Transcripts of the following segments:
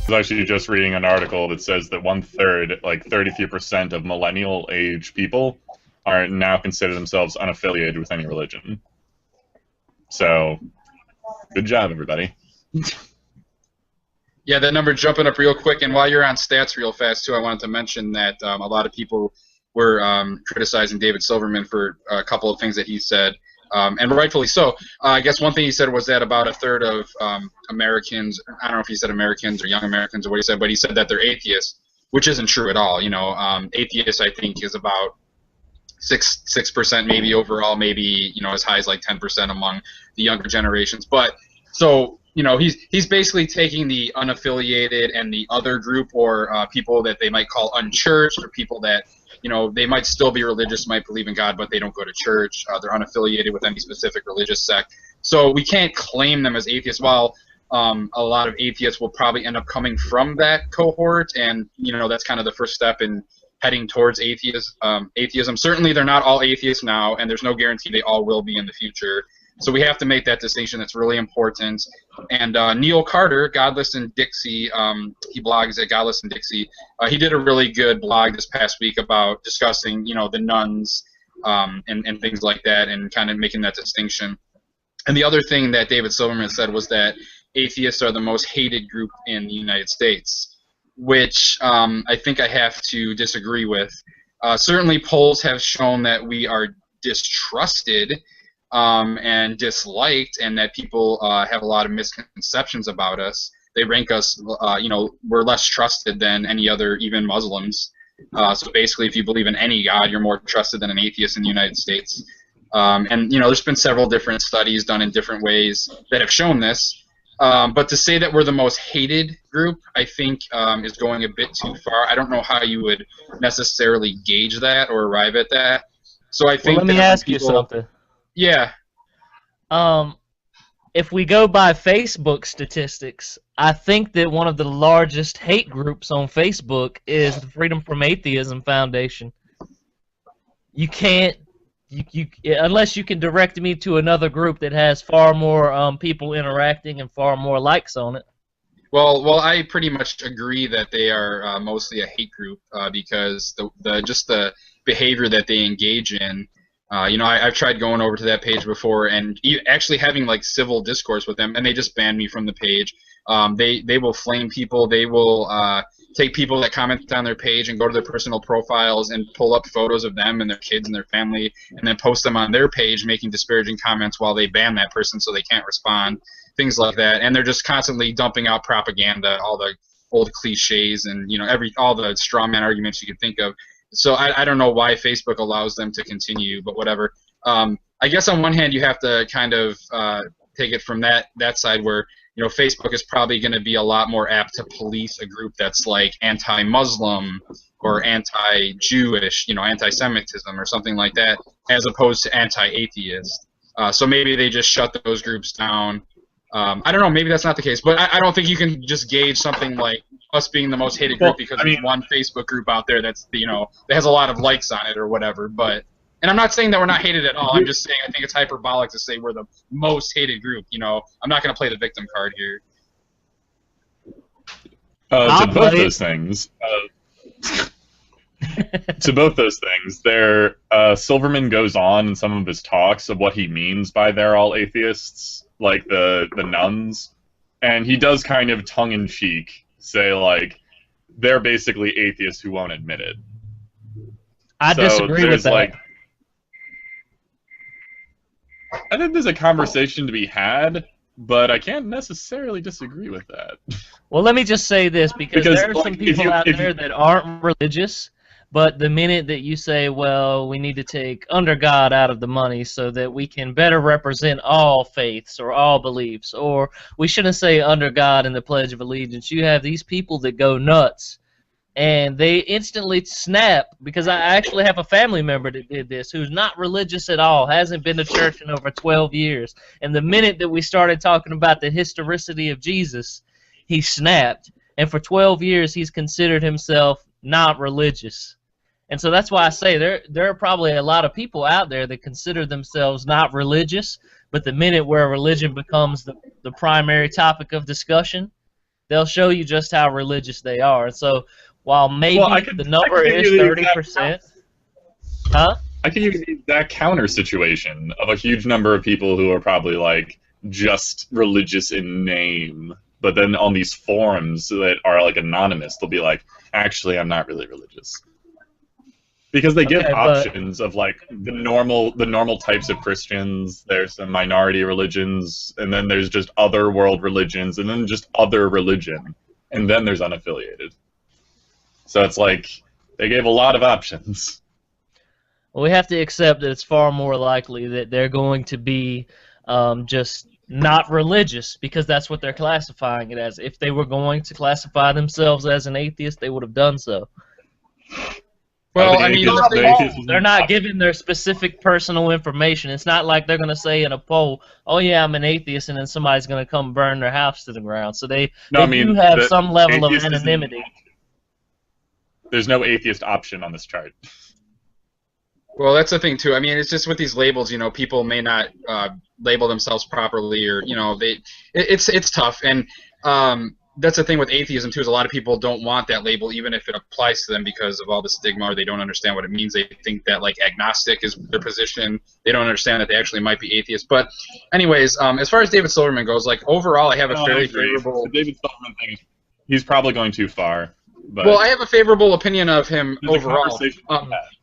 was actually just reading an article that says that 1/3, like 33% of millennial-age people, are now consider themselves unaffiliated with any religion. So, good job, everybody. Yeah, that number jumping up real quick. And while you're on stats real fast, too, I wanted to mention that a lot of people were criticizing David Silverman for a couple of things that he said, and rightfully so. I guess one thing he said was that about 1/3 of Americans, I don't know if he said Americans or young Americans or what he said, but he said that they're atheists, which isn't true at all. You know, atheists, I think, is about 6% maybe overall, maybe, you know, as high as like 10% among the younger generations. But so, you know, he's basically taking the unaffiliated and the other group, or people that they might call unchurched, or people that, you know, they might still be religious, might believe in God, but they don't go to church. They're unaffiliated with any specific religious sect. So we can't claim them as atheists. While a lot of atheists will probably end up coming from that cohort, and, you know, that's kind of the first step in heading towards atheism. Certainly they're not all atheists now, and there's no guarantee they all will be in the future. So we have to make that distinction. That's really important. And Neil Carter, Godless and Dixie, he blogs at Godless and Dixie. He did a really good blog this past week about discussing, you know, the nuns and things like that, and kind of making that distinction. And the other thing that David Silverman said was that atheists are the most hated group in the United States, which I think I have to disagree with. Certainly polls have shown that we are distrusted and disliked, and that people have a lot of misconceptions about us. They rank us, you know, we're less trusted than any other, even Muslims. So basically, if you believe in any God, you're more trusted than an atheist in the United States. And, you know, there's been several different studies done in different ways that have shown this. But to say that we're the most hated group, I think, is going a bit too far. I don't know how you would necessarily gauge that or arrive at that. So I think. Well, let me ask you something. Yeah. If we go by Facebook statistics, I think that one of the largest hate groups on Facebook is the Freedom from Atheism Foundation. You can't. Unless you can direct me to another group that has far more people interacting and far more likes on it. Well, I pretty much agree that they are mostly a hate group because just the behavior that they engage in. You know, I've tried going over to that page before and actually having like civil discourse with them, and they just banned me from the page. They will flame people. They will take people that comment on their page and go to their personal profiles and pull up photos of them and their kids and their family, and then post them on their page, making disparaging comments while they ban that person so they can't respond, things like that. And they're just constantly dumping out propaganda, all the old cliches, and, you know, all the straw man arguments you could think of. So I don't know why Facebook allows them to continue, but whatever. I guess on one hand you have to kind of take it from that side where, you know, Facebook is probably going to be a lot more apt to police a group that's like anti-Muslim or anti-Jewish, you know, anti-Semitism or something like that, as opposed to anti-atheist. So maybe they just shut those groups down. I don't know, maybe that's not the case, but I don't think you can just gauge something like us being the most hated group because there's one Facebook group out there that's, you know, that has a lot of likes on it or whatever. But, and I'm not saying that we're not hated at all. I'm just saying I think it's hyperbolic to say we're the most hated group. You know, I'm not going to play the victim card here. To both those things, Silverman goes on in some of his talks of what he means by they're all atheists, like the nuns, and he does kind of tongue-in-cheek say, like, they're basically atheists who won't admit it. I disagree with that. Like, I think there's a conversation to be had, but I can't necessarily disagree with that. Well, let me just say this, because there are some people out there that aren't religious, but the minute that you say, well, we need to take under God out of the money so that we can better represent all faiths or all beliefs, or we shouldn't say under God in the Pledge of Allegiance, you have these people that go nuts. And they instantly snap, because I actually have a family member that did this who's not religious at all, hasn't been to church in over 12 years. And the minute that we started talking about the historicity of Jesus, he snapped. And for 12 years, he's considered himself not religious. And so that's why I say there are probably a lot of people out there that consider themselves not religious, but the minute where religion becomes the primary topic of discussion, they'll show you just how religious they are. So while maybe the number is 30%, huh? I can use the exact counter situation of a huge number of people who are probably like just religious in name, but then on these forums that are like anonymous, they'll be like, actually, I'm not really religious. Because they give options of like the normal types of Christians, there's some minority religions, and then there's just other world religions, and then just other religion, and then there's unaffiliated. So it's like they gave a lot of options. Well, we have to accept that it's far more likely that they're going to be just not religious, because that's what they're classifying it as. If they were going to classify themselves as an atheist, they would have done so. Well, I mean, they're not giving their specific personal information. It's not like they're going to say in a poll, "Oh yeah, I'm an atheist," and then somebody's going to come burn their house to the ground. So they do have some level of anonymity. There's no atheist option on this chart. Well, that's the thing too. I mean, it's just with these labels, you know, people may not label themselves properly, or you know, it's tough, and that's the thing with atheism too. Is a lot of people don't want that label, even if it applies to them, because of all the stigma, or they don't understand what it means. They think that like agnostic is their position. They don't understand that they actually might be atheists. But, anyways, as far as David Silverman goes, like overall, I have a fairly favorable. The David Silverman thing, he's probably going too far. But well, I have a favorable opinion of him overall.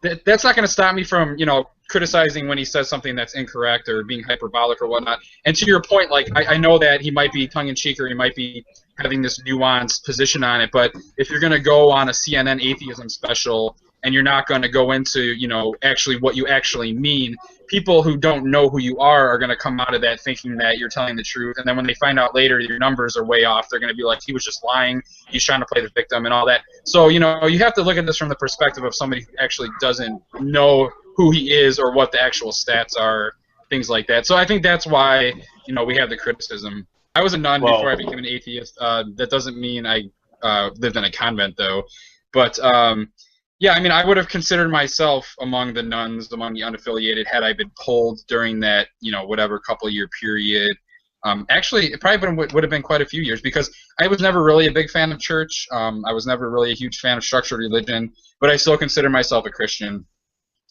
That's not going to stop me from, you know, criticizing when he says something that's incorrect or being hyperbolic or whatnot. And to your point, like I know that he might be tongue-in-cheek, or he might be having this nuanced position on it. But if you're going to go on a CNN atheism special and you're not going to go into, you know, actually what you actually mean, people who don't know who you are going to come out of that thinking that you're telling the truth. And then when they find out later your numbers are way off, they're going to be like, he was just lying, he's trying to play the victim and all that. So, you know, you have to look at this from the perspective of somebody who actually doesn't know who he is or what the actual stats are, things like that. So I think that's why, you know, we have the criticism. I was a nun before I became an atheist. That doesn't mean I lived in a convent, though. But, yeah, I mean, I would have considered myself among the nuns, among the unaffiliated, had I been polled during that, you know, whatever couple-year period. Actually, it probably would have been quite a few years, because I was never really a big fan of church. I was never really a huge fan of structured religion, but I still consider myself a Christian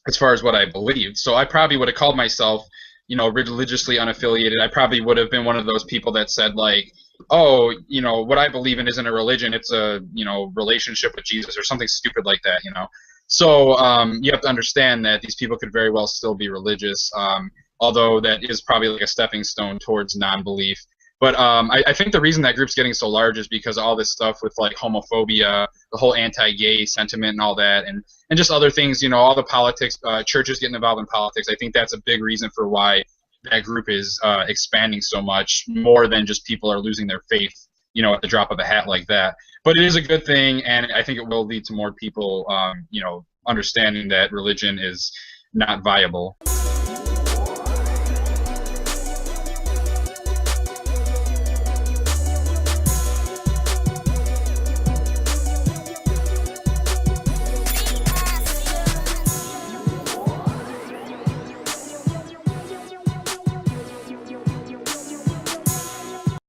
as far as what I believed. So I probably would have called myself, you know, religiously unaffiliated. I probably would have been one of those people that said, like, oh, you know, what I believe in isn't a religion, it's a, you know, relationship with Jesus, or something stupid like that, you know. So you have to understand that these people could very well still be religious, although that is probably like a stepping stone towards non-belief. But I think the reason that group's getting so large is because of all this stuff with like homophobia, the whole anti-gay sentiment and all that, and just other things, you know, all the politics, churches getting involved in politics. I think that's a big reason for why that group is expanding so much, more than just people are losing their faith, you know, at the drop of a hat like that. But it is a good thing, and I think it will lead to more people, you know, understanding that religion is not viable.